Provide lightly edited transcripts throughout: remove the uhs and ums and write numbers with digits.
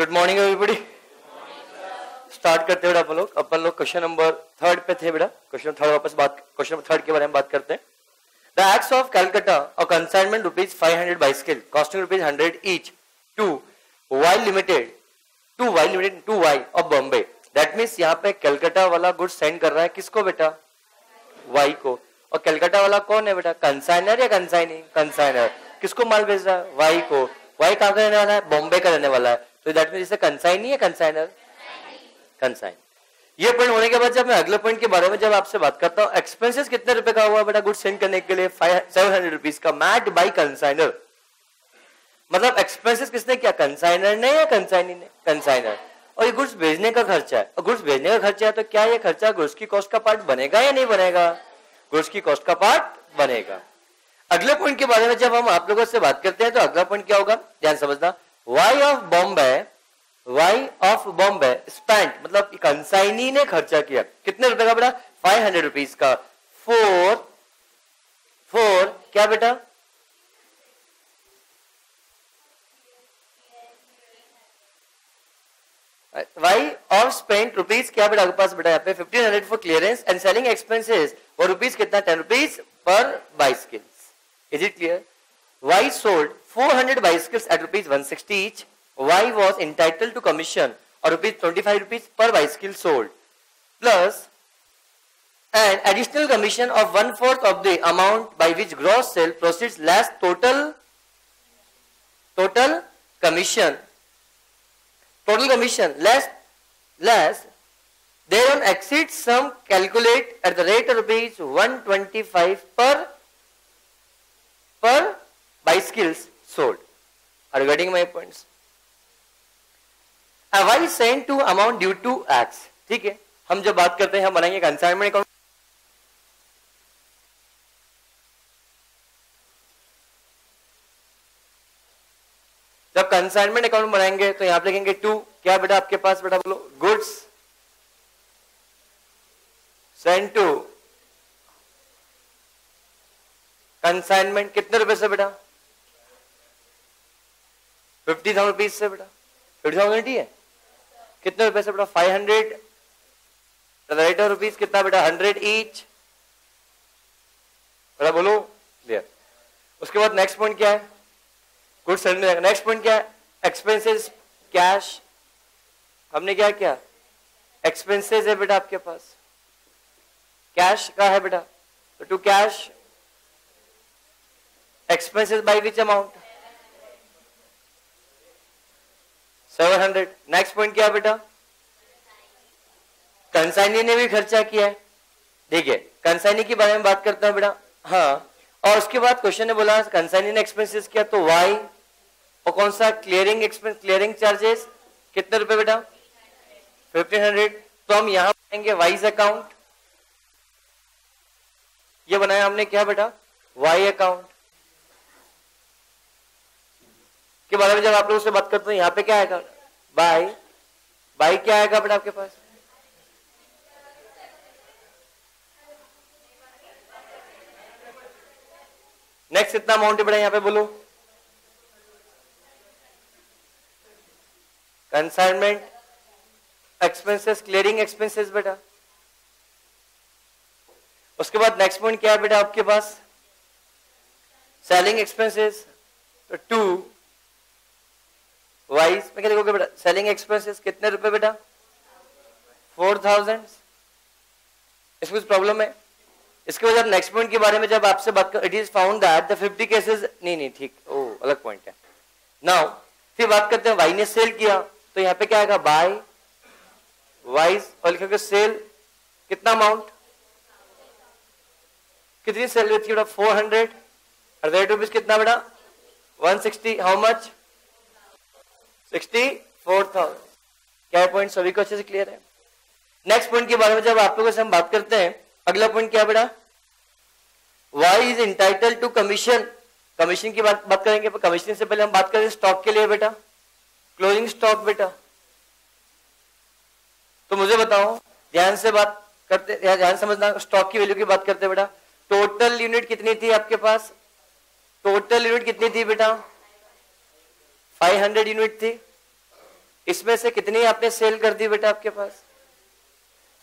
Good morning everybody. Start करते हैं बेटा अपन लोग क्वेश्चन नंबर 3 पे थे बेटा। क्वेश्चन 3 के बारे में बात करते हैं। द एक्ट्स ऑफ कैलकाटा और consignment ₹500 bicycle costing ₹100 each to Y limited to Y of Bombay. That means यहाँ पे कैलकाटा वाला गुड्स सेंड कर रहा है किसको बेटा? वाई को। और कैलकाटा वाला कौन है बेटा? कंसाइनर या कंसाइनी? कंसाइनर। किसको माल भेज रहा है? वाई को। वाई कहाँ का रहने वाला है? बॉम्बे का रहने वाला है। तो दैट मीन्स कंसाइनी या कंसाइनर? कंसाइन। ये पॉइंट होने के बाद जब मैं अगले पॉइंट के बारे में जब आपसे बात करता हूँ, एक्सपेंसेस कितने रुपए का हुआ बेटा गुड सेंड करने के लिए? 700 रुपीज का मैट बाई कंसाइनर। मतलब एक्सपेंसेस किसने किया? कंसाइनर ने या कंसाइनी ने? कंसाइनर। और ये गुड्स भेजने का खर्चा है। और गुड्स भेजने का खर्चा है तो क्या ये खर्चा गुड्स की कॉस्ट का पार्ट बनेगा या नहीं बनेगा? गुड्स की कॉस्ट का पार्ट बनेगा। अगले पॉइंट के बारे में जब हम आप लोगों से बात करते हैं तो अगला पॉइंट क्या होगा ध्यान समझना। वाई ऑफ बॉम्बे स्पेंट, मतलब कंसाइनी ने खर्चा किया कितने रुपए का बेटा? 500 रुपीज का। फोर क्या बेटा? वाई ऑफ स्पेंट रुपीज क्या बेटा आपके पास बेटा यहाँ पे 1500 for clearance and selling expenses और रुपीज कितना? 10 rupees per bicycle. Is it clear? Y sold 400 bicycles at ₹160 each. Y was entitled to commission or ₹25 per bicycle sold, plus an additional commission of 1/4 of the amount by which gross sale proceeds less total commission less thereon exceeds sum calculate at the rate of ₹125 per bicycles sold. Are you getting my points? Y sent to amount due to X. ठीक है, हम जब बात करते हैं हम बनाएंगे consignment account. जब कंसाइनमेंट अकाउंट बनाएंगे तो यहां पे लिखेंगे टू क्या बेटा आपके पास बेटा बोलो? गुड्स सेंड टू कंसाइनमेंट कितने रुपए से बेटा? 50,000 रुपीज से बेटा। 50,000 है कितने रुपए से बेटा? 500 रेट ऑफ रुपीज कितना बेटा? 100 ईच बेटा बोलो क्लियर। उसके बाद नेक्स्ट पॉइंट क्या है? गुड सेंड में। नेक्स्ट पॉइंट क्या है? Expenses cash. हमने क्या किया? एक्सपेंसेस है बेटा आपके पास, कैश का है बेटा, तो to cash expenses by which amount? 700. Next point क्या बेटा? कंसाइनी ने भी खर्चा किया है। देखिए कंसाइनी के बारे में बात करता हूं बेटा। हाँ, और उसके बाद क्वेश्चन ने बोला कंसाइनी ने एक्सपेंसेस किया तो वाई और कौन सा? क्लियरिंग एक्सपेंस, क्लियरिंग चार्जेस कितने रुपए बेटा? 1500। तो हम यहां बनाएंगे वाइज अकाउंट। ये बनाया हमने क्या बेटा? वाई अकाउंट के बारे में जब आप लोगों से बात करते हैं यहां पे क्या आएगा? बाई क्या आएगा बेटा आपके पास? नेक्स्ट कितना अमाउंट है बेटा यहां पे बोलो? कंसाइनमेंट एक्सपेंसेस, क्लियरिंग एक्सपेंसेस बेटा। उसके बाद नेक्स्ट पॉइंट क्या है बेटा आपके पास? Selling expenses. तो टू वाइज में क्या देखोगे बेटा? सेलिंग एक्सपेंसेस कितने रुपए बेटा? 4,000। इसमें कुछ प्रॉब्लम है? इसके बाद नेक्स्ट पॉइंट के बारे में जब आपसे बात कर, it is found that the 50 cases, नहीं ठीक, ओ अलग पॉइंट है। नाउ फिर बात करते हैं वाई ने सेल किया तो यहाँ पे क्या आएगा? बाय वाइज और लिखोगे सेल कितना अमाउंट? कितनी सेल हुई थी बेटा? 400 और रेट रुपीज कितना बेटा? 160। How much? 64,000। क्या पॉइंट सभी को अच्छे से क्लियर है? नेक्स्ट पॉइंट के बारे में जब आप लोगों से हम बात करते हैं, अगला पॉइंट क्या बेटा? Y is entitled to commission. Commission की बात करेंगे, पर कमीशन से पहले हम बात करें स्टॉक के लिए बेटा, क्लोजिंग स्टॉक बेटा। तो मुझे बताओ, ध्यान से बात करते, ध्यान समझना, स्टॉक की वैल्यू की बात करते बेटा। टोटल यूनिट कितनी थी आपके पास? टोटल यूनिट कितनी थी बेटा? 500 यूनिट थी। इसमें से कितनी आपने सेल कर दी बेटा आपके पास?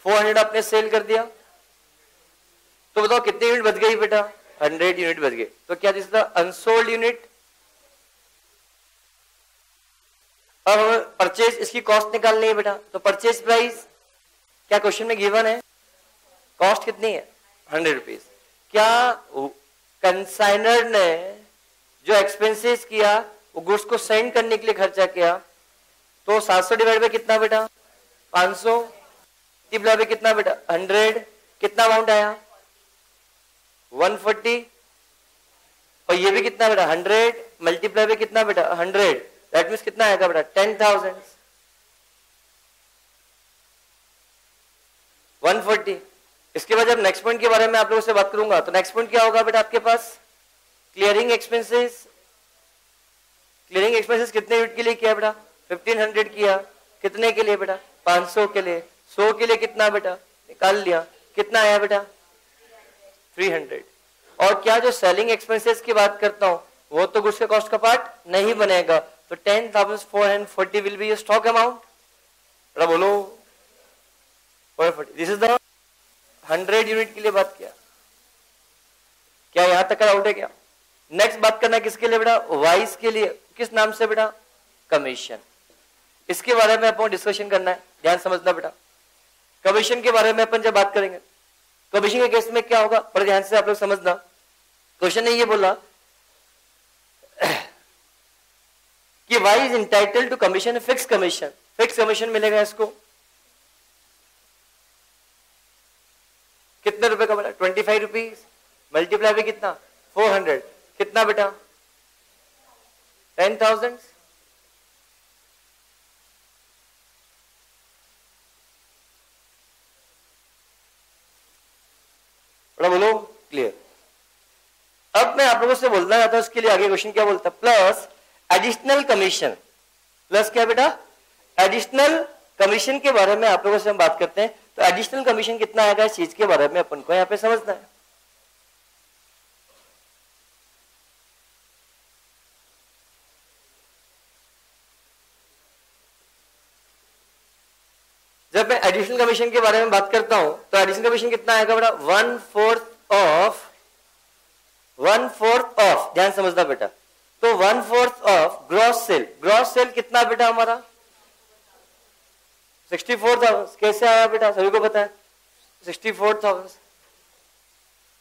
400 आपने सेल कर दिया, तो बताओ कितनी यूनिट बच गई बेटा? 100 यूनिट बच गई। तो क्या दिस द अनसोल्ड यूनिट? अब हमें परचेज इसकी कॉस्ट निकालनी है बेटा, तो परचेज प्राइस क्या क्वेश्चन में गिवन है? कॉस्ट कितनी है? 100 रुपीज। क्या कंसाइनर ने जो एक्सपेंसेस किया वो गुड्स को सेंड करने के लिए खर्चा किया, तो 700 डिवाइड बाय कितना बेटा? 500 मल्टीप्लाई बाय कितना बेटा? 100। कितना अमाउंट आया? 140। और ये भी कितना बेटा? 100 मल्टीप्लाई बाय कितना बेटा? 100। दैट मीन्स कितना आएगा बेटा? 10,000। 140। इसके बाद जब नेक्स्ट पॉइंट के बारे में आप लोगों से बात करूंगा, तो नेक्स्ट पॉइंट क्या होगा बेटा आपके पास? Clearing expenses. क्लियरिंग एक्सपेंसेस कितने यूनिट के लिए किया बेटा? 1500 किया। कितने के लिए बेटा? 500 के लिए। 100 के लिए कितना बेटा? निकाल लिया। कितना आया बेटा? 300। और क्या जो सेलिंग एक्सपेंसेस की बात करता हूं वो तो गुड्स के कॉस्ट का पार्ट नहीं बनेगा, तो 10,440 विल बी स्टॉक अमाउंट। बोलो 440। दिस इज द 100 यूनिट के लिए बात किया। क्या यहां तक का डाउट है क्या? नेक्स्ट बात करना किसके लिए बेटा? वाइस के लिए। किस नाम से बेटा? कमीशन। इसके बारे में अपन डिस्कशन करना है, ध्यान समझना बेटा। कमीशन के बारे में अपन जब बात करेंगे, कमीशन के केस में क्या होगा पर ध्यान से आप लोग समझना। क्वेश्चन ने ये बोला कि Y is entitled to commission fix commission. Fix commission मिलेगा इसको कितने रुपए का बेटा? 25 रुपीज। मल्टीप्लाई भी कितना? 400। कितना बेटा? 10,000। बोलो क्लियर। अब मैं आप लोगों से बोलना चाहता हूं, इसके लिए आगे क्वेश्चन क्या बोलता है? Plus additional commission. प्लस क्या बेटा? एडिशनल कमीशन के बारे में आप लोगों से हम बात करते हैं। तो एडिशनल कमीशन कितना आएगा इस चीज के बारे में अपन को यहां पे समझना है। जब मैं एडिशनल कमीशन के बारे में बात करता हूं तो एडिशनल कमीशन कितना आएगा बेटा? 1/4 ऑफ, ध्यान समझना बेटा। तो 1/4 of gross sale. Gross sale कितना बेटा हमारा? 64,000। कैसे आया बेटा? सभी को पता है 64,000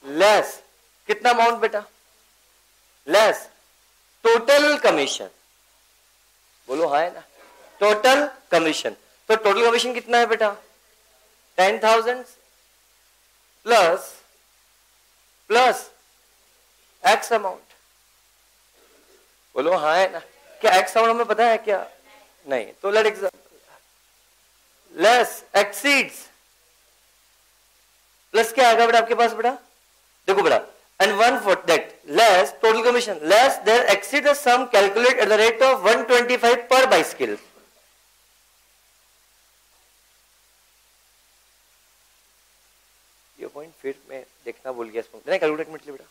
लेस कितना अमाउंट बेटा? Less total commission. बोलो हाँ है ना? Total commission. तो टोटल कमीशन कितना है बेटा? 10,000 प्लस एक्स अमाउंट। बोलो हाँ है ना? क्या एक्स अमाउंट हमें पता है क्या? नहीं। तो let example less exceeds plus क्या आएगा बेटा आपके पास बेटा? देखो बेटा, and 1/4 that less total commission less there exceed the sum calculate at the rate of 125 per bicycle. ये पॉइंट फिर मैं देखना भूल गया इसमें। कैलकुलेट मिनट बेटा।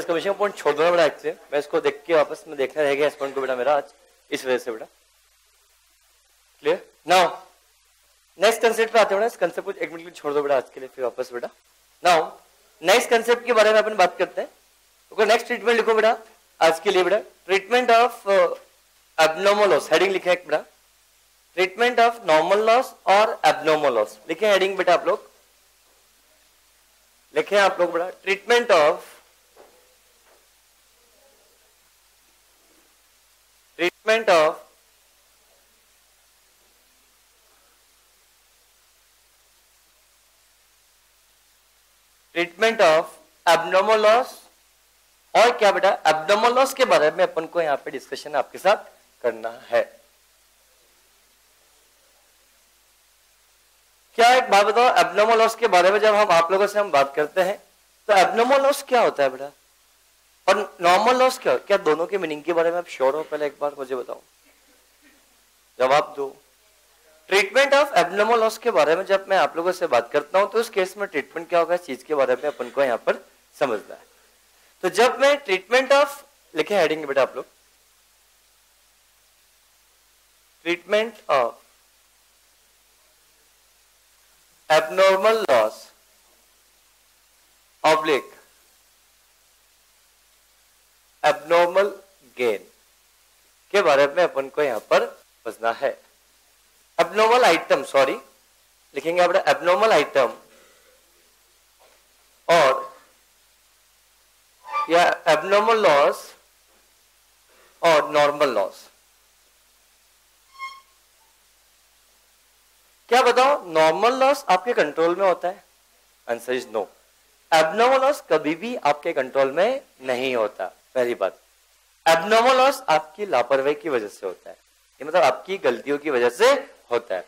बस कमीशन पॉइंट छोड़ दो ना बेटा, एक्चुअली मैं इसको देख के वापस में देखना रहेगा इस पॉइंट को बेटा मेरा आज, इस वजह से बेटा। क्लियर? नाउ नेक्स्ट कंसेप्ट पे आते हैं बेटा। इस कंसेप्ट को एक मिनट के लिए छोड़ दो बेटा आज के लिए, फिर वापस बेटा। नाउ नेक्स्ट कंसेप्ट के बारे में अपन बात करते हैं। तो नेक्स्ट ट्रीटमेंट लिखो बेटा आज के लिए बेटा, treatment of abnormal loss. Heading लिखा है बेटा, ट्रीटमेंट ऑफ नॉर्मल लॉस और एब्नॉर्मल लॉस। लिखे हेडिंग बेटा आप लोग, लिखे आप लोग बेटा, ट्रीटमेंट ऑफ एब्नॉर्मल लॉस। और क्या बेटा, एब्नॉर्मल लॉस के बारे में अपन को यहां पे डिस्कशन आपके साथ करना है। क्या एक बात बताओ, एब्नॉर्मल लॉस के बारे में जब हम आप लोगों से हम बात करते हैं तो एब्नॉर्मल लॉस क्या होता है बेटा और नॉर्मल लॉस क्या दोनों के मीनिंग के बारे में आप श्योर हो? पहले एक बार मुझे बताओ, जवाब दो। ट्रीटमेंट ऑफ एब्नॉर्मल लॉस के बारे में जब मैं आप लोगों से बात करता हूं तो उस केस में ट्रीटमेंट क्या होगा, इस चीज के बारे में अपन को यहां पर समझना है। तो जब मैं ट्रीटमेंट ऑफ, लिखे हेडिंग बेटा आप लोग, treatment of abnormal loss oblique abnormal gain के बारे में अपन को यहां पर समझना है। एब्नॉर्मल आइटम, सॉरी लिखेंगे आप एब्नॉर्मल आइटम और या एब्नॉर्मल लॉस और नॉर्मल लॉस। क्या बताओ, नॉर्मल लॉस आपके कंट्रोल में होता है? Answer is no. Abnormal loss कभी भी आपके कंट्रोल में नहीं होता। पहली बात, एब्नॉर्मल लॉस आपकी लापरवाही की वजह से होता है, ये मतलब आपकी गलतियों की वजह से होता है।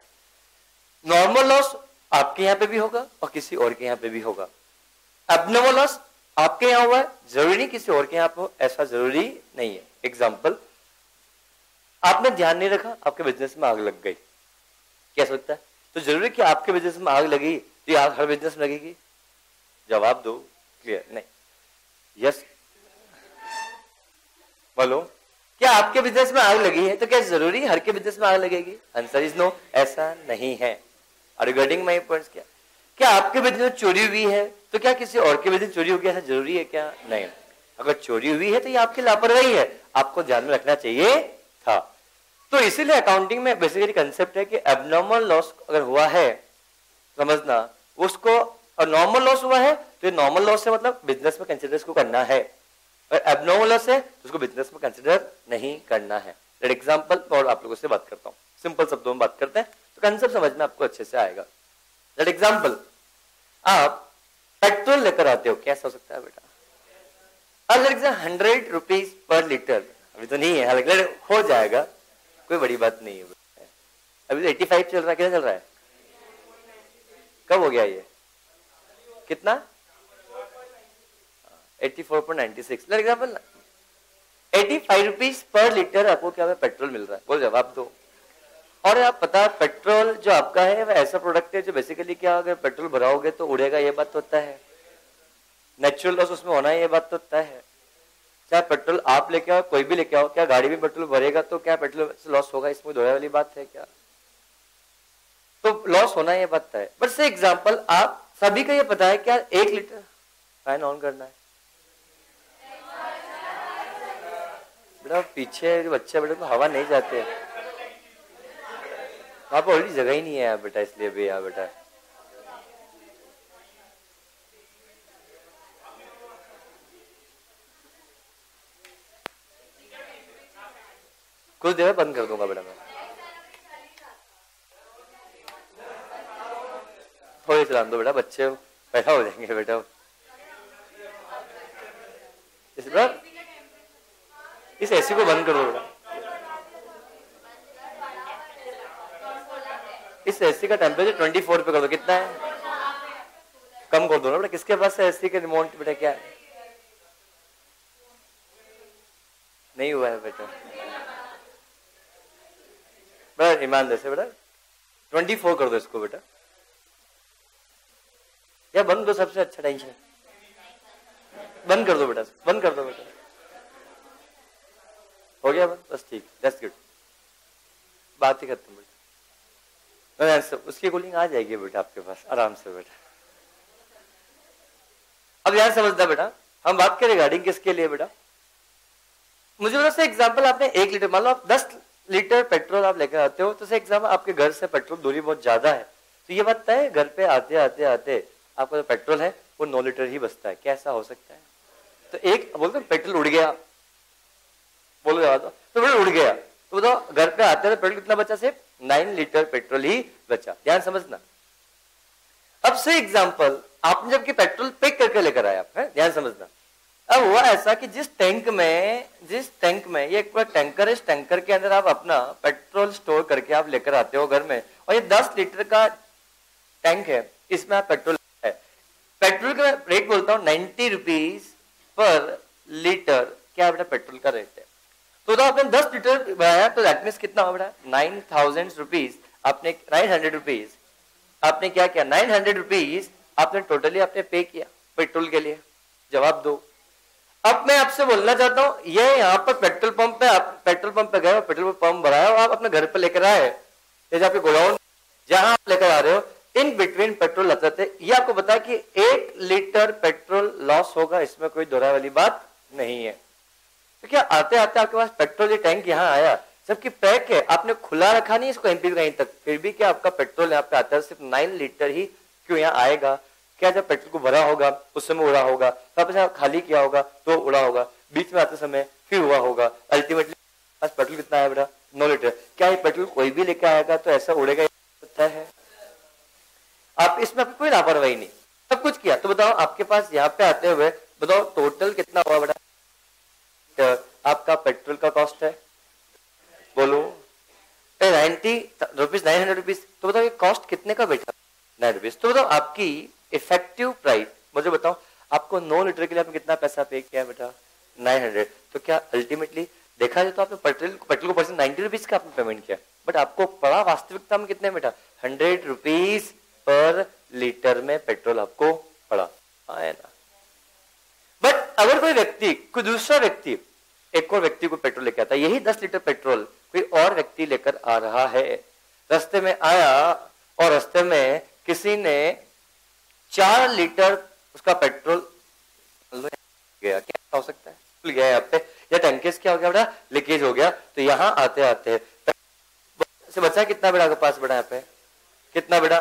नॉर्मल लॉस आपके यहां पे भी होगा और किसी और के यहां पे भी होगा। एब्नॉर्मल लॉस आपके यहां हुआ है, जरूरी नहीं किसी और के यहां पे हो, ऐसा जरूरी नहीं है। एग्जाम्पल, आपने ध्यान नहीं रखा, आपके बिजनेस में आग लग गई, क्या सकता है? तो जरूरी कि आपके बिजनेस में आग लगी तो आग हर बिजनेस में लगेगी? जवाब दो, क्लियर? नहीं। यस बोलो, क्या आपके बिजनेस में आग लगी है तो क्या जरूरी हर के बिजनेस में आग लगेगी? आंसर इज नो, ऐसा नहीं है। Are you getting my points? क्या आपके बिजनेस में चोरी हुई है तो क्या किसी और के बिजनेस चोरी हो गया, ऐसा जरूरी है क्या? नहीं। अगर चोरी हुई है तो ये आपकी लापरवाही है, आपको ध्यान में रखना चाहिए था। तो इसीलिए अकाउंटिंग में बेसिकली कंसेप्ट है कि एब्नॉर्मल लॉस अगर हुआ है, समझना उसको, और नॉर्मल लॉस हुआ है तो ये नॉर्मल लॉस है, मतलब बिजनेस में कंसिडर इसको करना है, और एब्नॉर्मल लॉस है तो उसको बिजनेस में कंसिडर नहीं करना है। एग्जाम्पल और आप लोगों से बात करता हूं, सिंपल शब्दों में बात करते हैं तो कंसेप्ट समझ में आपको अच्छे से आएगा। एग्जाम्पल, आप पेट्रोल लेकर आते हो, कैसा हो सकता है बेटा? अगर 100 रुपीज पर लीटर, अभी तो नहीं है, हालांकि हो जाएगा, कोई बड़ी बात नहीं है। अभी तो 85 चल रहा है, कितना चल रहा है? कब हो गया ये? कितना? 84.96। For example 85 rupees per litre आपको क्या पेट्रोल मिल रहा है? बोल जवाब दो। और आप पता, पेट्रोल जो आपका है वह ऐसा प्रोडक्ट है जो बेसिकली क्या, अगर पेट्रोल भराओगे तो उड़ेगा, ये बात तो होता है। नेचुरल लॉस उसमें होना है, ये बात तो होता है। चाहे पेट्रोल आप लेके आओ, कोई भी लेके आओ, क्या गाड़ी में पेट्रोल भरेगा तो क्या पेट्रोल लॉस होगा? इसमें दोहराई वाली बात है क्या? तो लॉस होना है, ये बात है। बट से एग्जाम्पल, आप सभी को ये पता है क्या 1 लीटर, फैन ऑन करना है बेटा, पीछे बच्चे बेटा तो हवा नहीं जाते हैं, वहां पर ऑलरेडी जगह ही नहीं है बेटा, इसलिए भी यार बेटा कुछ देर बंद कर दूंगा बेटा मैं, थोड़ी चला दो बेटा, बच्चे पैदा हो जाएंगे बेटा। इस एसी को बंद कर दो बेटा, इस एसी का टेम्परेचर 24 पे कर दो। कितना है? कम कर दो ना बेटा। किसके पास है एसी के रिमोट बेटा? क्या है? नहीं हुआ है बेटा, बेटा ईमानदार से बेटा 24 कर दो इसको बेटा, या बंद दो, सबसे अच्छा टेंशन। बंद कर दो बेटा, बंद कर दो बेटा। हो गया बस, ठीक, दैट्स गुड, बात ही खत्म बेटा। उसकी कूलिंग आ जाएगी बेटा आपके पास आराम से बेटा। अब यार समझना बेटा, हम बात करें रिगार्डिंग किसके लिए बेटा, मुझे बता से एग्जांपल, आपने 1 लीटर, मान लो आप 10 लीटर पेट्रोल आप लेकर आते हो, तो से एग्जांपल आपके घर से पेट्रोल दूरी बहुत ज्यादा है, तो ये बात है घर पे आते आते आते आपका जो पेट्रोल है वो 9 लीटर ही बचता है। कैसा हो सकता है? तो एक बोलते पेट्रोल उड़ गया, बोलो यार, तो पेट्रोल उड़ गया, तो बताओ घर पे आते हैं पेट्रोल कितना बचा? सिर्फ 9 लीटर पेट्रोल ही बचा। ध्यान समझना। अब से एग्जांपल, आपने जबकि पेट्रोल पैक करके लेकर आया, ध्यान समझना, अब हुआ ऐसा कि जिस टैंक में ये एक पूरा टैंकर है, इस टैंकर के अंदर आप अपना पेट्रोल स्टोर करके आप लेकर आते हो घर में, और ये 10 लीटर का टैंक है, इसमें आप पेट्रोल है, पेट्रोल का रेट बोलता हूं 90 रुपीज पर लीटर, क्या बेटा पेट्रोल का रेट है। तो आपने 10 लीटर बनाया, तो दैट मीन्स कितना हो बेटा 9,000 रुपीज, आपने 900 रुपीज आपने क्या किया, 900 रुपीज आपने टोटली आपने पे किया पेट्रोल के लिए। जवाब दो। अब मैं आपसे बोलना चाहता हूं, ये यहाँ पर पेट्रोल पंप पे, आप पेट्रोल पंप पे गए, पेट्रोल पंप भराया और आप अपने घर पे लेकर आए, जैसे आपके गोडाउन जहां आप लेकर आ रहे हो, इन बिटवीन पेट्रोल लगता थे, ये आपको बताया कि 8 लीटर पेट्रोल लॉस होगा, इसमें कोई दोहरा वाली बात नहीं है। तो क्या आते आते आपके पास पेट्रोल ये टैंक यहाँ आया, जबकि पैक है, आपने खुला रखा नहीं इसको एमपी कहीं तक, फिर भी क्या आपका पेट्रोल यहाँ पे आता है सिर्फ 9 लीटर ही क्यों यहाँ आएगा? क्या जब पेट्रोल को भरा होगा उस समय उड़ा होगा, तब खाली किया होगा तो उड़ा होगा, बीच में आते समय फिर हुआ होगा, अल्टीमेटली पेट्रोल कितना है बेटा 9 लीटर। क्या ये पेट्रोल कोई भी लेके आएगा तो ऐसा उड़ेगा है? आप इसमें कोई लापरवाही नहीं, सब कुछ किया। तो बताओ आपके पास यहाँ पे आते हुए बताओ टोटल कितना हुआ बेटा, आपका पेट्रोल का कॉस्ट है, बोलो 90 रुपीज, 900 रुपीज। तो बताओ ये कॉस्ट कितने का बैठा 9 रुपीज। तो बताओ आपकी इफेक्टिव प्राइस मुझे बताओ, आपको 9 लीटर के लिए आपने कितना पैसा पे किया बेटा 900। तो क्या अल्टीमेटली देखा जाए तो आपने पेट्रोल को परसेंट 90 रुपीज का आपने पेमेंट किया, बट आपको पड़ा वास्तविकता में कितने बेटा 100 रुपीज पर लीटर में पेट्रोल आपको पड़ा है ना। बट अगर कोई व्यक्ति, कोई दूसरा व्यक्ति, एक और व्यक्ति को पेट्रोल लेकर आता है, यही 10 लीटर पेट्रोल कोई और व्यक्ति लेकर आ रहा है, रास्ते में आया और रास्ते में किसी ने 4 लीटर उसका पेट्रोल गया, क्या हो सकता है खुल गया यहाँ पे, या टैंकेस क्या हो गया बेटा लीकेज हो गया। तो यहाँ आते आते से बचा कितना बेटा आपके पास बेटा यहाँ पे कितना बेटा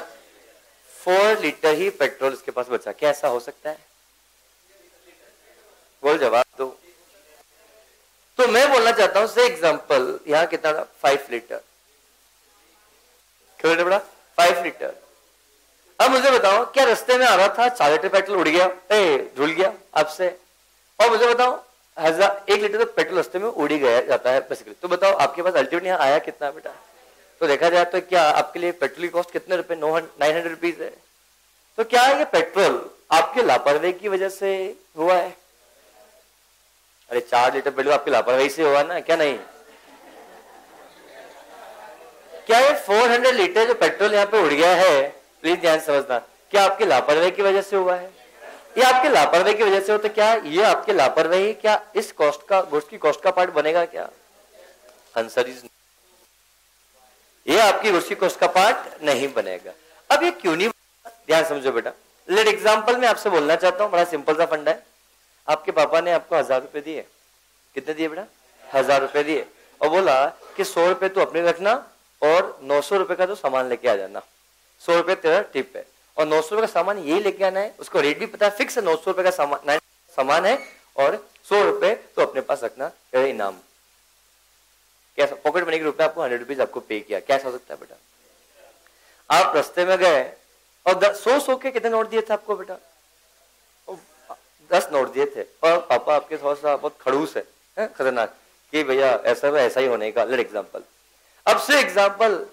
4 लीटर ही पेट्रोल इसके पास बचा। क्या ऐसा हो सकता है? बोल जवाब दो। तो मैं बोलना चाहता हूं से एग्जांपल, यहाँ कितना था 5 लीटर, क्या बेटा 5 लीटर। अब मुझे बताओ क्या रास्ते में आ रहा था 4 लीटर पेट्रोल उड़ गया, धुल गया आपसे, और मुझे बताओ 1 लीटर तो पेट्रोल रास्ते में उड़ ही गया जाता है बेसिकली। तो बताओ आपके पास अल्टीमेट यहाँ आया कितना बेटा? तो देखा जाए तो क्या आपके लिए पेट्रोल की कॉस्ट कितने रुपए 900 रुपीज है। तो क्या ये पेट्रोल आपके लापरवाही की वजह से हुआ है? अरे 4 लीटर पेट्रोल आपकी लापरवाही से हुआ ना, क्या नहीं? क्या ये 400 लीटर जो पेट्रोल यहाँ पे उड़ गया है, प्लीज ध्यान समझना, क्या आपकी लापरवाही की वजह से हुआ है? ये आपके लापरवाही की वजह से हो, तो क्या ये आपकी लापरवाही क्या इस कॉस्ट का, गुड्स की कॉस्ट का पार्ट बनेगा क्या? आंसर इज ये आपकी गुड्स की कॉस्ट का पार्ट नहीं बनेगा। अब ये क्यों नहीं? ध्यान समझो बेटा, लेट एग्जांपल में आपसे बोलना चाहता हूं, बड़ा सिंपल सा फंडा है। आपके पापा ने आपको 1000 रुपए दिए, कितने दिए बेटा 1000 रुपए दिए, और बोला कि 100 रुपए तो अपने रखना और 900 रुपए का तो सामान लेके आ जाना, 100 रुपए तेरा टिप है और 900 रुपए का सामान यही लेके आना है। उसको रेट भी पता है, फिक्स है 900 रुपए का सामान है और 100 रुपए तो अपने पास रखना तेरा इनाम। कैसा पॉकेट मनी के रूप में आपको 100 रुपीज आपको पे किया, कैसा हो सकता है बेटा? आप रास्ते में गए और 100 के कितने नोट दिए थे आपको बेटा? 10 नोट दिए थे, और पापा आपके थोड़ा सा बहुत खड़ूस है, खतरनाक, कि भैया ऐसा ही होने का। लेट एग्जांपल, अब से एग्जांपल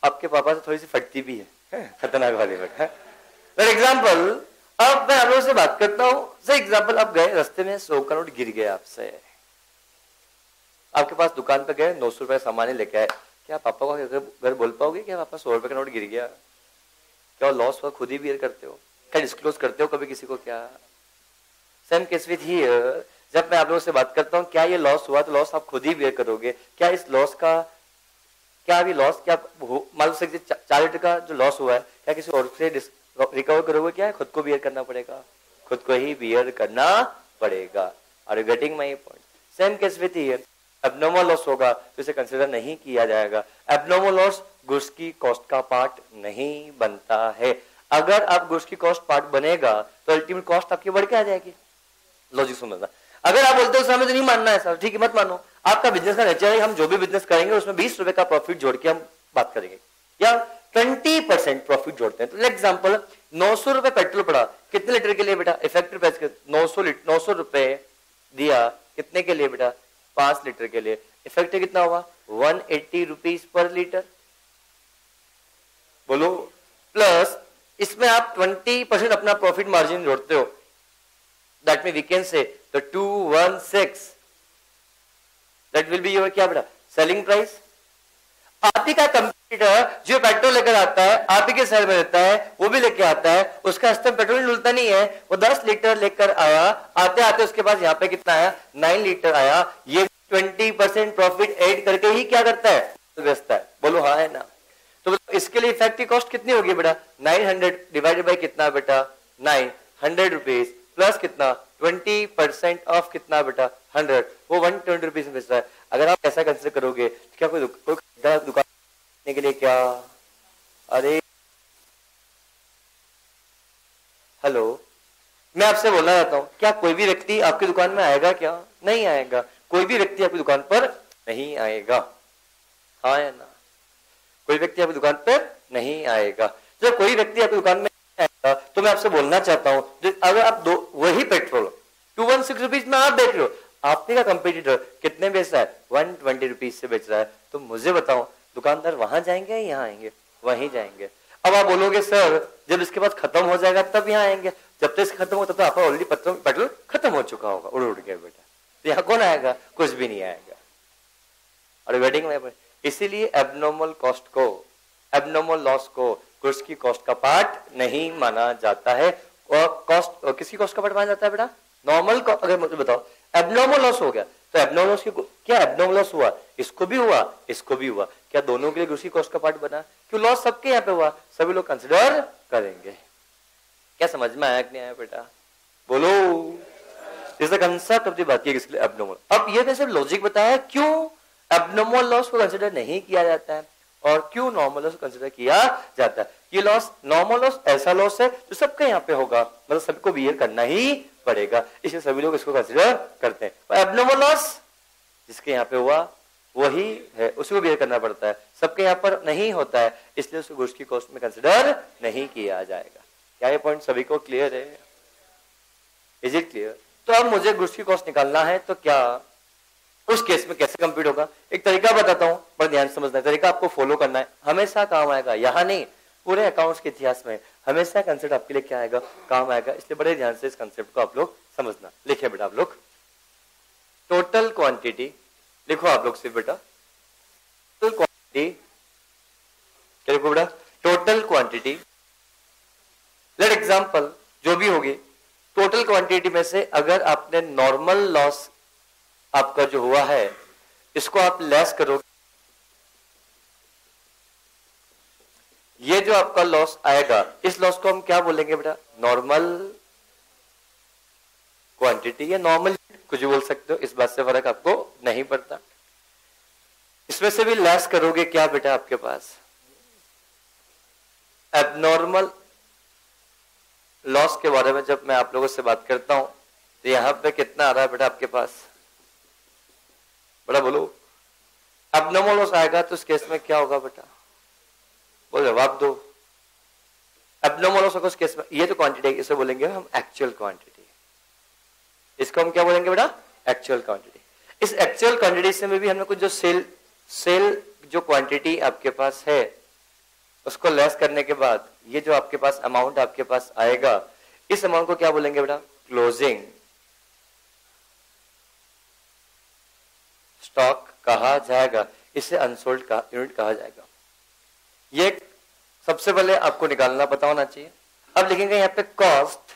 आपके पापा से थोड़ी सी फटती भी है, खतरनाक वाली बेटा। लेट एग्जांपल, अब मैं आप लोगों से बात करता हूं, से एग्जांपल आप गए रास्ते में 100 का नोट गिर गया आपसे, आपके पास दुकान पे गए 900 रुपए सामान लेके आए, क्या पापा को घर बोल पाओगे क्या पापा 100 रुपए का नोट गिर गया? क्या लॉस हुआ खुद ही बियर करते हो? क्या डिस्क्लोज करते हो कभी किसी को? क्या सेम केस विथ हियर, जब मैं आप लोगों से बात करता हूं क्या ये लॉस हुआ, तो लॉस आप खुद ही बेयर करोगे। क्या इस लॉस का, क्या अभी लॉस क्या मान लो 4 लीटर का जो लॉस हुआ है, क्या किसी और से रिकवर करोगे? क्या है, खुद को बियर करना पड़ेगा, खुद को ही बियर करना पड़ेगा। Are you getting my point? Same case with here, abnormal loss होगा तो इसे कंसिडर नहीं किया जाएगा। एब्नॉर्मल लॉस गुड्स की कॉस्ट का पार्ट नहीं बनता है। अगर आप गुड्स की कॉस्ट पार्ट बनेगा तो अल्टीमेट कॉस्ट आपकी बढ़ के आ जाएगी। लॉजिक समझना। अगर आप बोलते हो सर हमें तो नहीं मानना है सर, ठीक है मत मानो, आपका बिजनेस का नेचर है, हम जो भी बिजनेस करेंगे उसमें 20 रुपए का प्रॉफिट जोड़ के हम बात करेंगे, या 20% प्रॉफिट जोड़ते हैं। तो एग्जांपल 900 रुपए पेट्रोल पड़ा, कितने लीटर के लिए बेटा? इफेक्टिव प्राइस 900 रुपए दिया, कितने के लिए बेटा? 5 लीटर के लिए। इफेक्टिव कितना हुआ? 180 रुपीज पर लीटर। बोलो, प्लस इसमें आप 20% अपना प्रॉफिट मार्जिन जोड़ते हो, that mean we can say the 216 that will be your क्या बेटा? Selling price. आप ही का कंपटीटर जो पेट्रोल लेकर आता है, आप ही के शहर में रहता है, वो भी लेके आता है, उसका स्तर पेट्रोल मिलता नहीं है, वो 10 लीटर लेकर आया, आते आते उसके पास यहाँ पे कितना आया? 9 लीटर आया। ये 20% प्रॉफिट ऐड करके ही क्या करता है? बेचता है। बोलो हाँ है ना? तो इसके लिए इफेक्टिव कॉस्ट कितनी होगी बेटा? 900 डिवाइडेड बाई कितना बेटा? 900 रुपीज प्लस कितना? 20% ऑफ कितना बेटा? 100, वो 120 रुपीज में बेच रहा है। अगर आप ऐसा कंसिडर करोगे तो क्या कोई दुकान के लिए क्या? अरे हेलो, मैं आपसे बोलना चाहता हूं, क्या कोई भी व्यक्ति आपकी दुकान में आएगा क्या? नहीं आएगा। कोई भी व्यक्ति आपकी दुकान पर नहीं आएगा, हाँ या ना? कोई व्यक्ति आपकी दुकान पर नहीं आएगा। जब कोई व्यक्ति आपकी दुकान में आएगा तो मैं आपसे बोलना चाहता हूं, अगर आप वही पेट्रोल 216 रुपीज में आप बेच रहे हो, आपने का कंपटीटर कितने बेच रहा है? 120 रुपीज से बेच रहा है। तो मुझे बताओ दुकानदार वहां जाएंगे या यहाँ आएंगे? वहीं जाएंगे। अब आप बोलोगे सर जब इसके पास खत्म हो जाएगा तब यहाँ आएंगे। जब तक इसका खत्म होता तो आपका ऑलरेडी पेट्रोल खत्म हो चुका होगा, उड़ गया बेटा। तो यहाँ कौन आएगा? कुछ भी नहीं आएगा। और वेडिंग में इसीलिए एबनॉर्मल कॉस्ट को, एबनॉर्मल लॉस को गुड्स की कॉस्ट का पार्ट नहीं माना जाता है। और कॉस्ट किसकी कॉस्ट का पार्ट माना जाता है बेटा? नॉर्मल। अगर मुझे बताओ एबनॉर्मल लॉस हो गया तो एबनॉर्मल लॉस क्या? एबनॉर्मल लॉस हुआ, इसको भी हुआ, इसको भी हुआ, क्या दोनों के लिए गुड्स की कॉस्ट का पार्ट बना? क्यों? लॉस सबके यहाँ पे हुआ, सभी लोग कंसिडर करेंगे। क्या समझ में आया कि नहीं आया बेटा? बोलो। इस कंसेप्ट ऑफ द बात की किसके लिए? एबनॉर्मल। अब ये वैसे लॉजिक बताया क्यों एबनॉर्मल लॉस को कंसिडर नहीं किया जाता है और क्यों नॉर्मल लॉस को कंसिडर किया जाता है। ये लॉस, नॉर्मल लॉस ऐसा लॉस है जो सबके यहाँ पे होगा, मतलब सबको बियर करना ही पड़ेगा, इसलिए सभी लोग इसको कंसिडर करते हैं। और एबनॉर्मल लॉस जिसके यहाँ पे हुआ वही है, उसको बियर करना पड़ता है, सबके यहाँ पर नहीं होता है, इसलिए उसको गुड्स की कॉस्ट में कंसिडर नहीं किया जाएगा। क्या ये पॉइंट सभी को क्लियर है? Is it clear? तो अब मुझे गुड्स की कॉस्ट निकालना है तो क्या उस केस में कैसे कंप्यूट होगा? एक तरीका बताता हूं, पर ध्यान समझना है, तरीका आपको फॉलो करना है, हमेशा काम आएगा। यहां नहीं, पूरे अकाउंट्स के इतिहास में हमेशा कंसेप्ट आपके लिए क्या आएगा? काम आएगा। इसलिए बड़े ध्यान से इस कंसेप्ट को आप लोग समझना। लिखिए बेटा आप लोग, टोटल क्वांटिटी लिखो आप लोग सिर्फ बेटा, टोटल क्वांटिटी क्या लिखो बेटा? Total quantity. लेट एग्जांपल जो भी होगी, टोटल क्वांटिटी में से अगर आपने नॉर्मल लॉस आपका जो हुआ है इसको आप लेस करोगे, ये जो आपका लॉस आएगा इस लॉस को हम क्या बोलेंगे बेटा? नॉर्मल क्वांटिटी या नॉर्मल, कुछ भी बोल सकते हो, इस बात से फर्क आपको नहीं पड़ता। इसमें से भी लेस करोगे क्या बेटा आपके पास? एबनॉर्मल लॉस के बारे में जब मैं आप लोगों से बात करता हूं तो यहां पे कितना आ रहा है बेटा आपके पास? बेटा बोलो। एबनॉर्मल लॉस आएगा तो उस केस में क्या होगा बेटा? बोल जवाब दो। एबनॉर्मल लॉस होगा उस केस में, ये तो क्वांटिटी है, इसे बोलेंगे हम एक्चुअल क्वांटिटी। इसको हम क्या बोलेंगे बेटा? Actual quantity. इस एक्चुअल क्वांटिटी से में भी हमने कुछ जो सेल जो क्वांटिटी आपके पास है उसको लेस करने के बाद ये जो आपके पास अमाउंट आपके पास आएगा, इस अमाउंट को क्या बोलेंगे बेटा? क्लोजिंग स्टॉक कहा जाएगा, इसे अनसोल्ड का यूनिट कहा जाएगा। ये सबसे पहले आपको निकालना पता होना चाहिए। अब लिखेंगे यहाँ पे कॉस्ट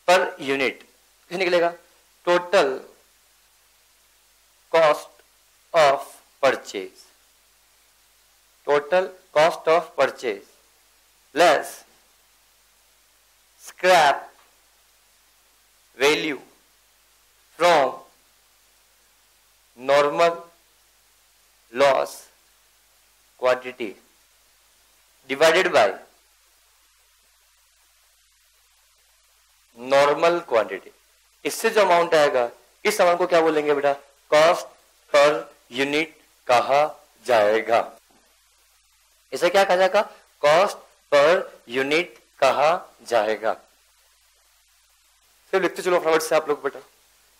पर यूनिट, निकलेगा total cost of purchase, total cost of purchase less scrap value from normal loss quantity divided by normal quantity. इससे जो अमाउंट आएगा इस अमाउंट को क्या बोलेंगे बेटा, कॉस्ट पर यूनिट कहा जाएगा। इसे क्या कहा जाएगा, कॉस्ट पर यूनिट कहा जाएगा। फिर लिखते चलो फटाफट से आप लोग बेटा,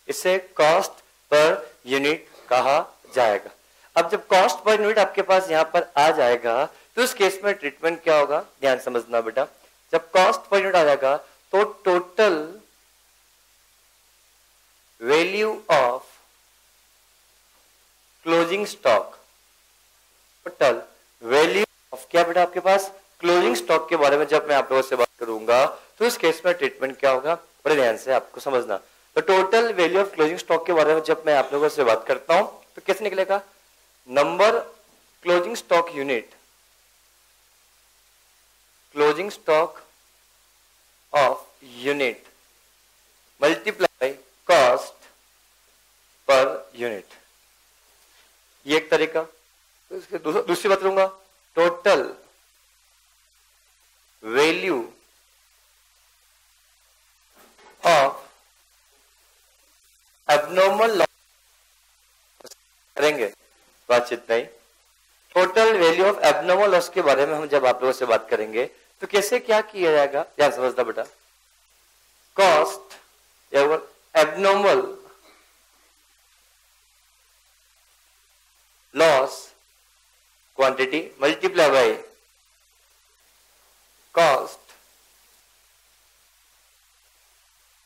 इसे कॉस्ट पर यूनिट कहा जाएगा। अब जब कॉस्ट पर यूनिट आपके पास यहां पर आ जाएगा तो उस केस में ट्रीटमेंट क्या होगा, ध्यान समझना बेटा। जब कॉस्ट पर यूनिट आ जाएगा तो total value of closing stock, total value of क्या बेटा आपके पास, क्लोजिंग स्टॉक के बारे में जब मैं आप लोगों से बात करूंगा तो इस केस में ट्रीटमेंट क्या होगा, बड़े ध्यान से आपको समझना। तो total value of closing stock के बारे में जब मैं आप लोगों से बात करता हूं तो कैसे निकलेगा, number closing stock unit, closing stock of unit multiply cost per unit, ये एक तरीका। दूसरी बात करूंगा, total value of abnormal loss करेंगे, बातचीत नहीं। Total value of abnormal loss के बारे में हम जब आप लोगों से बात करेंगे तो कैसे क्या किया जाएगा, ध्यान समझना बेटा। कॉस्ट या abnormal loss quantity multiply by cost,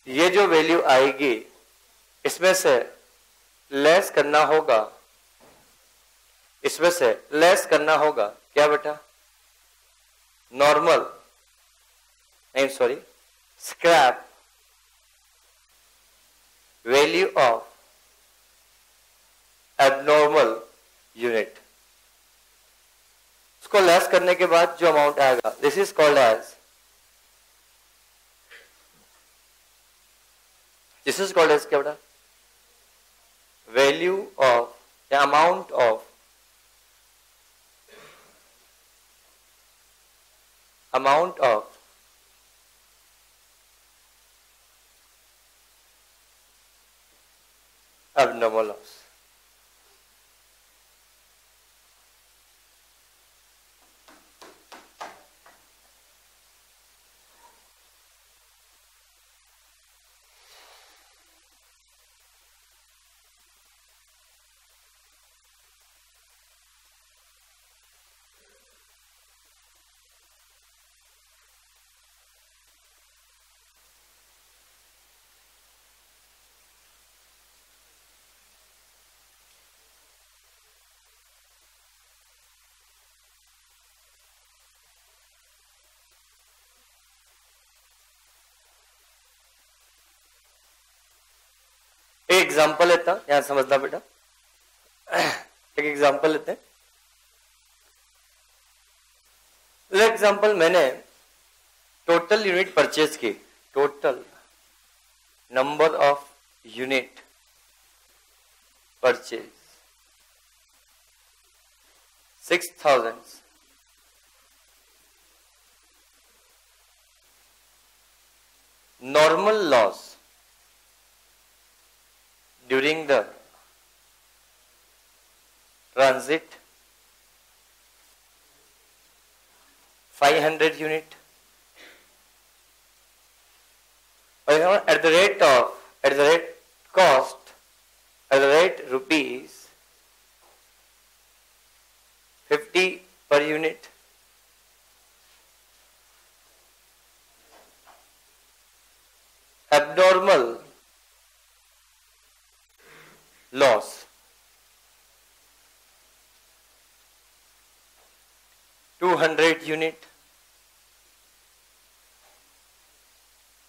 ये जो वैल्यू आएगी इसमें से लेस करना होगा, इसमें से लेस करना होगा क्या बेटा, नॉर्मल नहीं sorry scrap value of abnormal unit. उसको लेस करने के बाद जो अमाउंट आएगा this is called as, this is called as क्या बेटा, वैल्यू ऑफ या amount of, amount of abnormal loss। एक एग्जांपल लेता, यहां समझना बेटा, एक एग्जांपल लेते हैं। एग्जांपल मैंने टोटल यूनिट परचेज की, total number of unit purchase 6000, normal loss during the transit 500 unit, at the rate cost, at the rate rupees 50 per unit, abnormal loss (200 unit).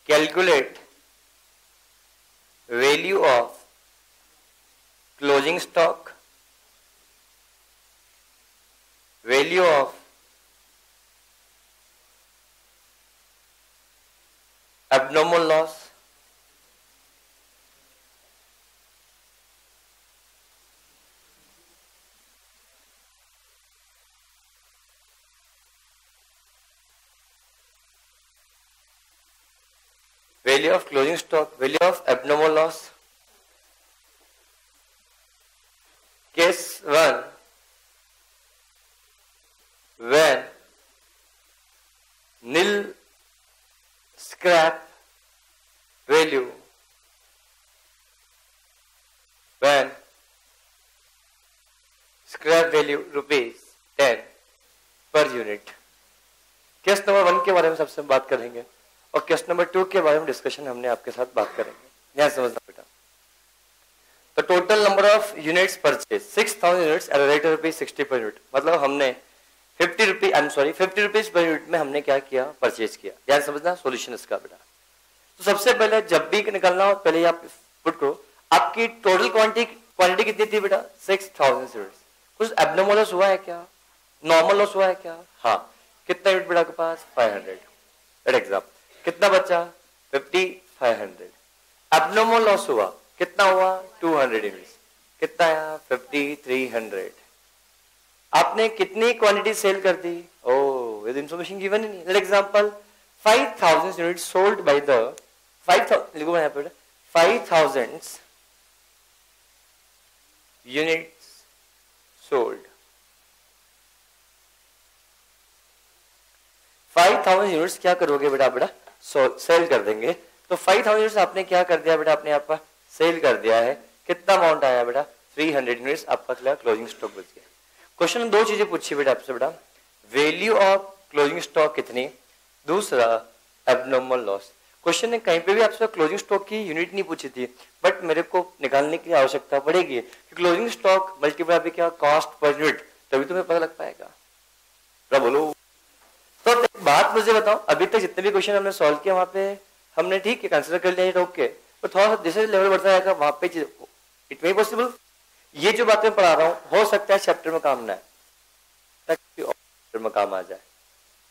Calculate value of closing stock, value of abnormal loss, value of closing stock, value of abnormal loss. Case 1, when nil scrap value, when scrap value ₹10 per unit. Case number 1 के बारे में सबसे बात करेंगे और case number 2 के बारे में डिस्कशन हमने आपके साथ बात करेंगे। यहां समझना बेटा। तो total number of units purchase 6000 units at rate of ₹60 per unit, मतलब हमने 50 रुपीज पर यूनिट में हमने क्या किया, परचेज किया। ध्यान समझना सॉल्यूशन इसका बेटा। तो सबसे पहले जब भी निकलना हो पहले आप पुट करो आपकी टोटल क्वांटिटी कितनी थी बेटा, 6000 यूनिट्स। कुछ एब्नॉर्मल लॉस हुआ है क्या, नॉर्मल लॉस हुआ है क्या? हाँ। कितना यूनिट बेटा के पास, 500 एट एग्जाम्पल। कितना बचा, 5500। एब्नॉर्मल लॉस हुआ, कितना हुआ, 200 यूनिट्स। कितना आया, 5300। आपने कितनी क्वांटिटी सेल कर दी, ओह ये इंफॉर्मेशन गिवन ही नहीं। Let example 5000 unit sold by the 5000 लिखो यहां पे 5000 यूनिट्स सोल्ड, 5000 यूनिट्स क्या करोगे बेटा, सेल कर देंगे। तो 5000 यूनिट्स आपने क्या कर दिया बेटा, अपने आप सेल कर दिया है। कितना अमाउंट आया बेटा, 300 यूनिट्स आपका क्लोजिंग स्टॉक बच गया। क्वेश्चन में 2 चीजें पूछी बेटा आपसे बेटा, वैल्यू ऑफ क्लोजिंग स्टॉक कितनी, दूसरा एब्नॉर्मल लॉस। क्वेश्चन ने कहीं पे भी आपसे क्लोजिंग स्टॉक की यूनिट नहीं पूछी थी, बट मेरे को निकालने की आवश्यकता पड़ेगी कि क्लोजिंग स्टॉक मल्टीप्लाई भी क्या, कॉस्ट पर यूनिट, तभी तुम्हें पता लग पाएगा। क्या बोलो? तो एक बात मुझे बताओ, अभी तक जितने भी क्वेश्चन हमने सॉल्व किया वहां पे हमने ठीक है कंसिडर कर लिया रोक के, तो थोड़ा सा जैसे लेवल बढ़ता जाएगा वहां पे इट मे पॉसिबल ये जो बातें पढ़ा रहा हूं हो सकता है चैप्टर में काम ना है, चैप्टर में काम आ जाए।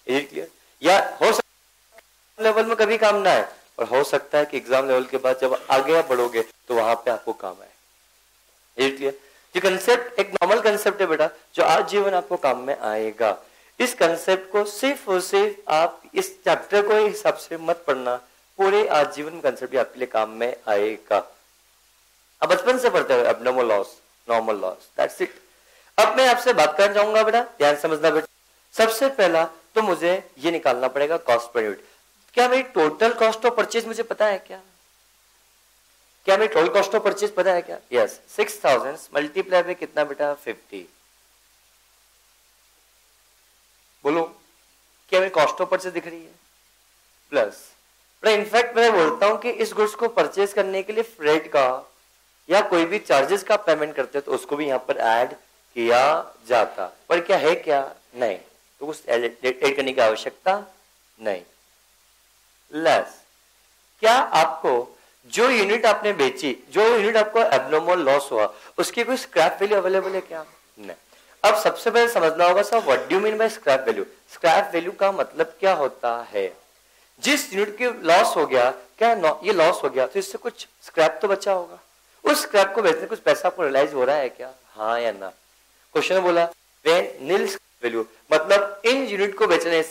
Is it clear? या हो सकता है लेवल में कभी काम ना है, और हो सकता है कि एग्जाम लेवल के बाद जब आगे आप बढ़ोगे तो वहां पे आपको काम आए। Is it clear? ये कंसेप्ट एक नॉर्मल कंसेप्ट है बेटा, जो आज जीवन आपको काम में आएगा। इस कंसेप्ट को सिर्फ और सिर्फ आप इस चैप्टर को हिसाब से मत पढ़ना, पूरे आजीवन कंसेप्ट आपके लिए काम में आएगा। अब बचपन से पढ़ते हुए abnormal loss, normal loss, that's it. अब मैं आपसे बात करना चाहूंगा बेटा, ध्यान समझना बेटा। सबसे पहला तो मुझे ये निकालना पड़ेगा कॉस्ट पर यूनिट। क्या मेरी टोटल कॉस्ट ऑफ परचेज मुझे पता है क्या? क्या मेरी टोटल कॉस्ट ऑफ परचेज पता है क्या? यस, 6000 मल्टीप्लाई में कितना बेटा, 50। बोलो क्या मेरी कॉस्ट ऑफ परचेज दिख रही है? प्लस इनफैक्ट मैं बोलता हूं कि इस गुड्स को परचेज करने के लिए फ्रेट का या कोई भी चार्जेस का पेमेंट करते हैं तो उसको भी यहां पर ऐड किया जाता, पर क्या है क्या, नहीं, तो कुछ ऐड करने की आवश्यकता नहीं। लेस क्या आपको जो यूनिट आपने बेची, जो यूनिट आपको एब्नॉर्मल लॉस हुआ, उसकी कोई स्क्रैप वैल्यू अवेलेबल है क्या? नहीं। अब सबसे पहले समझना होगा sir what do you mean by scrap value. Scrap value का मतलब क्या होता है? जिस यूनिट की लॉस हो गया, क्या ये लॉस हो गया तो इससे कुछ स्क्रैप तो बचा होगा, उस स्क्रैप को बेचने कुछ पैसा आपको रियलाइज हो रहा है क्या, हाँ या ना? क्वेश्चन बोला व्हेन नील वैल्यू, मतलब इन यूनिट को बेचने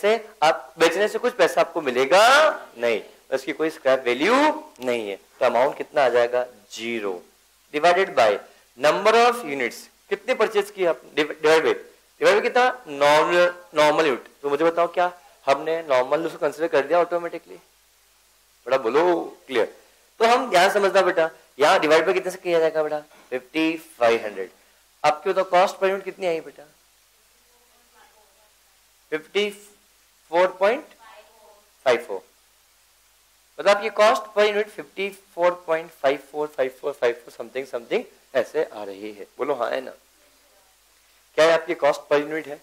से कुछ पैसा आपको मिलेगा नहीं, उसकी कोई स्क्रैप वैल्यू नहीं है। तो अमाउंट कितना आ जाएगा, 0 divided by number of units, कितने परचेज किए आपने, डिवाइड कितना, नॉर्मल यूनिट। तो मुझे बताओ क्या हमने नॉर्मल उसको कंसीडर कर दिया ऑटोमेटिकली? बड़ा बोलो क्लियर। तो हम यहां समझना बेटा, यहाँ डिवाइड बाय कितने से किया जाएगा बेटा, 5500। आपकी बताओ कॉस्ट पर यूनिट कितनी आई बेटा, 54.54। मतलब आपकी कॉस्ट पर यूनिट 54.54 समथिंग ऐसे आ रही है। बोलो हाँ है ना? क्या ये आपकी कॉस्ट पर यूनिट है?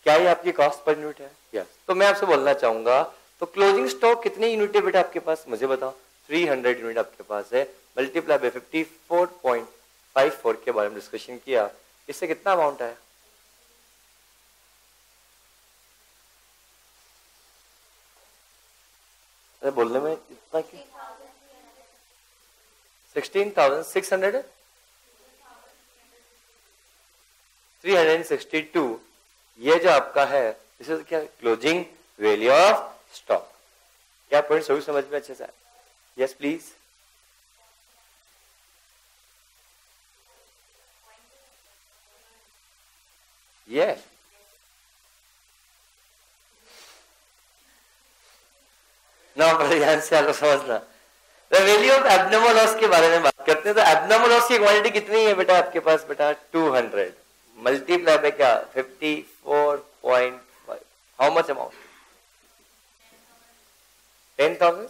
क्या ये आपकी कॉस्ट पर यूनिट है? यस। तो मैं आपसे बोलना चाहूंगा, तो क्लोजिंग स्टॉक कितनी यूनिट है बेटा आपके पास, मुझे बताओ। 300 यूनिट आपके पास है, मल्टीप्लाई बाय 54.54 के बारे में डिस्कशन किया, इससे कितना अमाउंट आया? अरे बोलने में इतना क्यों? 16,600 362, ये जो आपका है इसे क्या क्लोजिंग वैल्यू ऑफ स्टॉक। क्या पॉइंट सभी समझ में अच्छे से? Yes please. ये ना बड़े ध्यान से आपको समझना, the value of abnormal loss के बारे में बात करते हैं। तो एब्नॉर्मल लॉस की क्वांटिटी कितनी है बेटा आपके पास? बेटा 200 मल्टीप्लाई बाय क्या 54.5, how much amount? 10,000।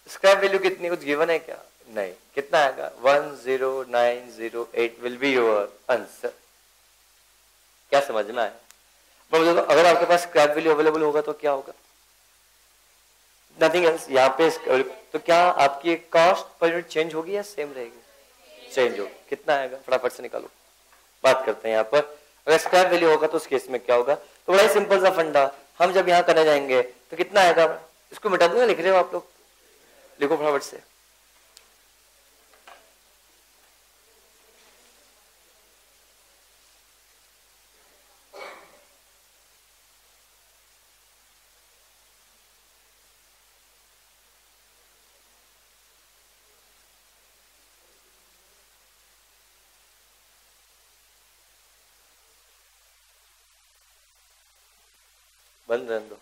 Scrap value कितनी कुछ गिवन है क्या? नहीं। कितना आएगा? 10908 विल बी योर आंसर। क्या समझ में आया? तो अगर आपके पास स्क्रैप वैल्यू अवेलेबल होगा तो क्या होगा? Nothing else. यहाँ पे तो क्या आपकी कॉस्ट पर यूनिट चेंज होगी या सेम रहेगी? चेंज होगी। कितना आएगा? फटाफट से निकालो। बात करते हैं यहाँ पर अगर स्क्रैप वैल्यू होगा तो उस केस में क्या होगा। तो बड़ा ही सिंपल सा फंडा, हम जब यहाँ करने जाएंगे तो कितना आएगा? इसको मिटा दूंगा, लिख रहे हो आप लोग? लिखो फटाफट से। बंद रहने दो।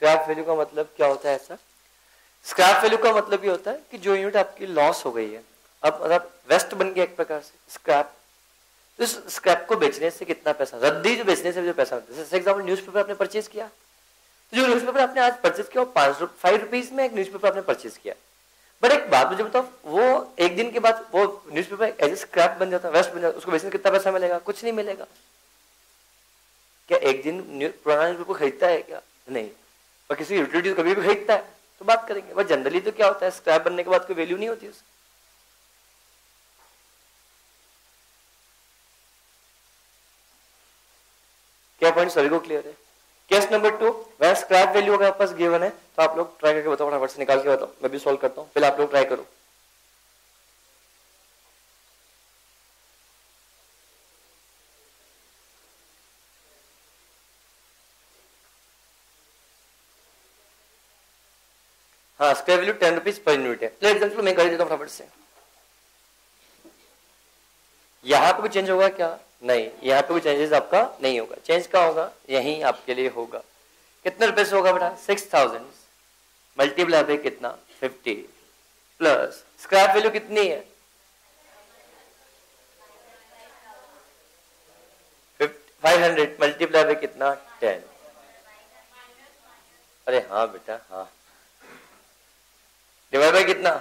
स्क्रैप वैल्यू का मतलब क्या होता है? ऐसा स्क्रैप वैल्यू का मतलब ये होता है कि जो यूनिट आपकी लॉस हो गई है, अब मतलब वेस्ट बन गया एक प्रकार से स्क्रैप, तो इस स्क्रैप को बेचने से कितना पैसा, रद्दी जो बेचने से जो पैसा मिलता है। जैसे एग्जाम्पल न्यूज़पेपर आपने परचेज किया, तो जो न्यूज़पेपर आपने आज परचेज किया वो 5 रुपीज में एक न्यूज़पेपर आपने परचेज किया, बट एक बात मुझे बताओ, वो एक दिन के बाद वो न्यूज़पेपर एज स्क्रैप बन जाता है, वेस्ट बन जाता है, उसको बेचने से कितना पैसा मिलेगा? कुछ नहीं मिलेगा। क्या एक दिन पुराना न्यूज़पेपर खरीदता है क्या? नहीं। और किसी यूटिलिटी कभी भी खरीदता है तो बात करेंगे, बट जनरली तो क्या होता है, स्क्रैप बनने के बाद कोई वैल्यू नहीं होती उसकी। क्या पॉइंट सभी को क्लियर है? केस नंबर 2, वह स्क्रैप वैल्यू अगर आपके पास गिवन है तो आप लोग ट्राई करके बताओ, फटाफट से निकाल के बताओ, मैं भी सॉल्व करता हूं, पहले आप लोग ट्राई करो। हाँ, scrap value 10 rupees per unit है। तो एग्जाम्पल मैं कर देता हूँ फटाफट से। यहाँ पे भी चेंज होगा क्या? नहीं, यहाँ पे भी चेंजेस आपका नहीं होगा। चेंज का होगा यही आपके लिए होगा। कितने रुपए से होगा बेटा? 6000 मल्टीप्लाई बाय कितना? 50 प्लस स्क्रैप वैल्यू कितनी है? 500 मल्टीप्लाई बाय कितना? 10। अरे हाँ बेटा, हाँ, डिवाइड बाय कितना?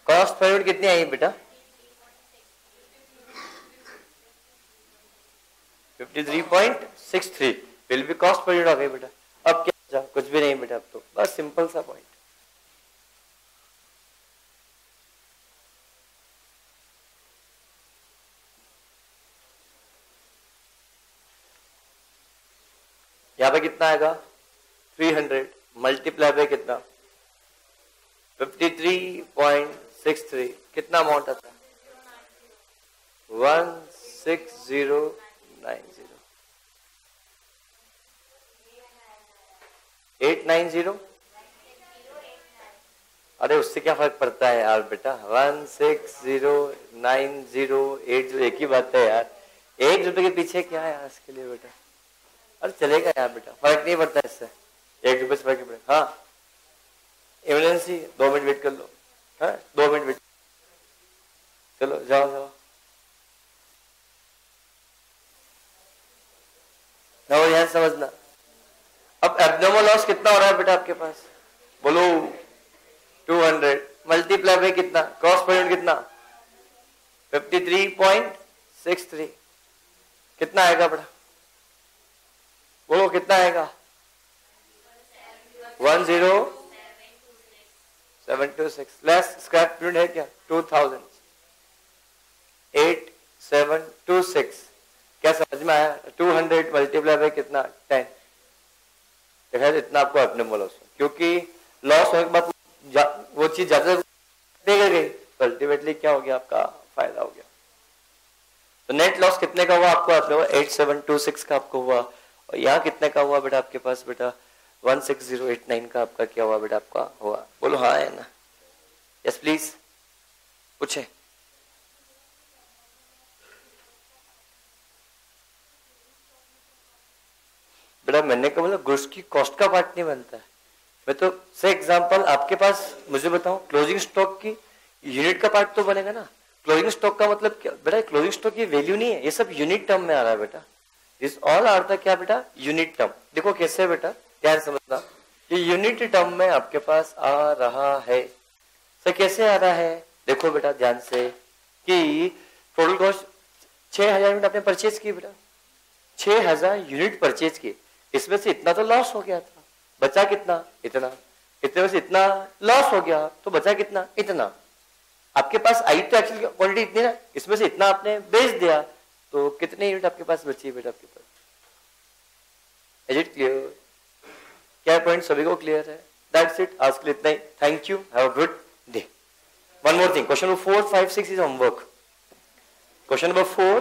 कॉस्ट पर यूनिट कितनी आई बेटा? 53.63 will be cost per unit आ गई बेटा। अब क्या कुछ भी नहीं बेटा, अब तो बस सिंपल सा पॉइंट। यहां पे कितना आएगा 300 मल्टीप्लाई बाय कितना 53.63, कितना अमाउंट आता है 16090 890। अरे उससे क्या फर्क पड़ता है यार बेटा, 16090 एक ही बात है यार, 1 रुपए के पीछे क्या है यार इसके लिए बेटा। अरे चलेगा यार बेटा, फर्क नहीं पड़ता इससे, 1 रुपए से फर्क नहीं पड़ेगा। हाँ इमरजेंसी 2 मिनट वेट कर लो, हाँ 2 मिनट वेट, चलो जाओ जाओ जाओ, यहां समझना। अब एब्नॉर्मल लॉस कितना हो रहा है बेटा आपके पास, बोलो 200 मल्टीप्लाई बाय कितना, क्रॉस पॉइंट कितना 53.63, कितना आएगा बेटा, बोलो कितना आएगा 10726 लेस स्क्रैप पॉइंट है क्या 2000 8726, क्या समझ में आया। 200 मल्टीप्लाई बाय कितना 10, देखा इतना आपको अपने लॉस, क्योंकि लॉस होने के बाद वो चीज ज्यादा देगा गई, अल्टीमेटली क्या हो गया आपका फायदा हो गया। तो नेट लॉस कितने का हुआ आपको, आपने 8726 का आपको हुआ, और यहाँ कितने का हुआ बेटा आपके पास बेटा 16089 का आपका क्या हुआ बेटा आपका हुआ, बोलो हाँ है ना, यस प्लीज पूछे। बेटा मैंने कहा बोला गुड्स की कॉस्ट का पार्ट नहीं बनता है, मैं तो से एग्जांपल आपके पास मुझे बताऊं, क्लोजिंग स्टॉक की यूनिट का पार्ट तो बनेगा ना। क्लोजिंग स्टॉक का मतलब क्या बेटा, क्लोजिंग स्टॉक की वैल्यू नहीं है, ये सब यूनिट टर्म में आ रहा है बेटा, दिस ऑल आर द क्या बेटा यूनिट टर्म। देखो कैसे बेटा, ध्यान समझना, ये यूनिट टर्म में आपके पास आ रहा है। सर कैसे आ रहा है, देखो बेटा ध्यान से कि टोटल कॉस्ट 6000 यूनिट आपने परचेज की बेटा, 6000 यूनिट परचेज की, इसमें से इतना तो लॉस हो गया था, बचा कितना इतना, इतने में से इतना लॉस हो गया तो बचा कितना इतना। आपके पास आई तो एक्चुअली क्वांटिटी इतनी ना, इसमें से इतना आपने बेच दिया तो कितने यूनिट आपके पास बची बेटा आपके पास। इज इट क्लियर, क्या पॉइंट सभी को क्लियर है। दैट्स इट, आज के लिए इतना ही, thank you, have a good day. One more thing, question number 4, 5, 6 is homework, question number 4,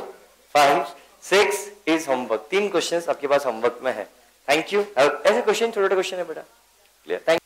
5, 6 is homework, 3 questions आपके पास होमवर्क में है। थैंक यू, ऐसे क्वेश्चन छोटे छोटे क्वेश्चन है बेटा, क्लियर, थैंक